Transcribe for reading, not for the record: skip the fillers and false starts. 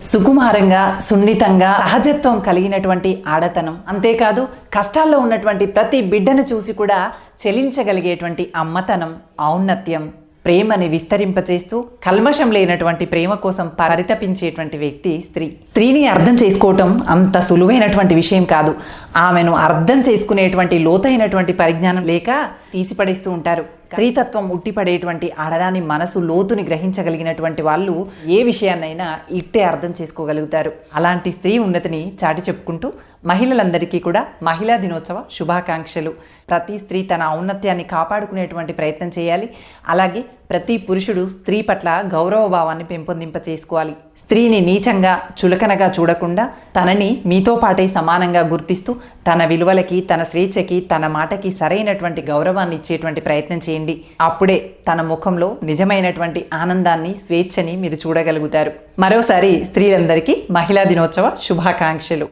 సుకుమారంగా, సున్నితంగా, సహజత్వం కలిగినటువంటి ఆడతనం, అంతేకాదు కష్టాల్లో ఉన్నటువంటి ప్రతి బిడ్డను చూసి కూడా చెలించగలిగేటువంటి అమ్మతనం, ఔన్నత్యం, ప్రేమని విస్తరింపచేస్తూ కల్మషం లేనటువంటి ప్రేమ కోసం పరితపించేటువంటి వ్యక్తి స్త్రీ. స్త్రీని అర్థం చేసుకోవటం అంత సులువైనటువంటి విషయం కాదు. ఆమెను అర్థం చేసుకునేటువంటి లోతైనటువంటి పరిజ్ఞానం లేక తీసిపడేస్తూ ఉంటారు. స్త్రీతత్వం ఉట్టిపడేటువంటి ఆడదాని మనసు లోతుని గ్రహించగలిగినటువంటి వాళ్ళు ఏ విషయాన్నైనా ఇట్టే అర్థం చేసుకోగలుగుతారు. అలాంటి స్త్రీ ఉన్నతిని చాటి చెప్పుకుంటూ మహిళలందరికీ కూడా మహిళా దినోత్సవ శుభాకాంక్షలు. ప్రతి స్త్రీ తన ఔన్నత్యాన్ని కాపాడుకునేటువంటి ప్రయత్నం చేయాలి. అలాగే ప్రతి పురుషుడు స్త్రీ పట్ల గౌరవ భావాన్ని పెంపొందింప చేసుకోవాలి. స్త్రీని నీచంగా, చులకనగా చూడకుండా తనని మీతో పాటే సమానంగా గుర్తిస్తూ తన విలువలకి, తన స్వేచ్ఛకి, తన మాటకి సరైనటువంటి గౌరవాన్ని ఇచ్చేటువంటి ప్రయత్నం చేయండి. అప్పుడే తన ముఖంలో నిజమైనటువంటి ఆనందాన్ని, స్వేచ్ఛని మీరు చూడగలుగుతారు. మరోసారి స్త్రీలందరికీ మహిళా దినోత్సవ శుభాకాంక్షలు.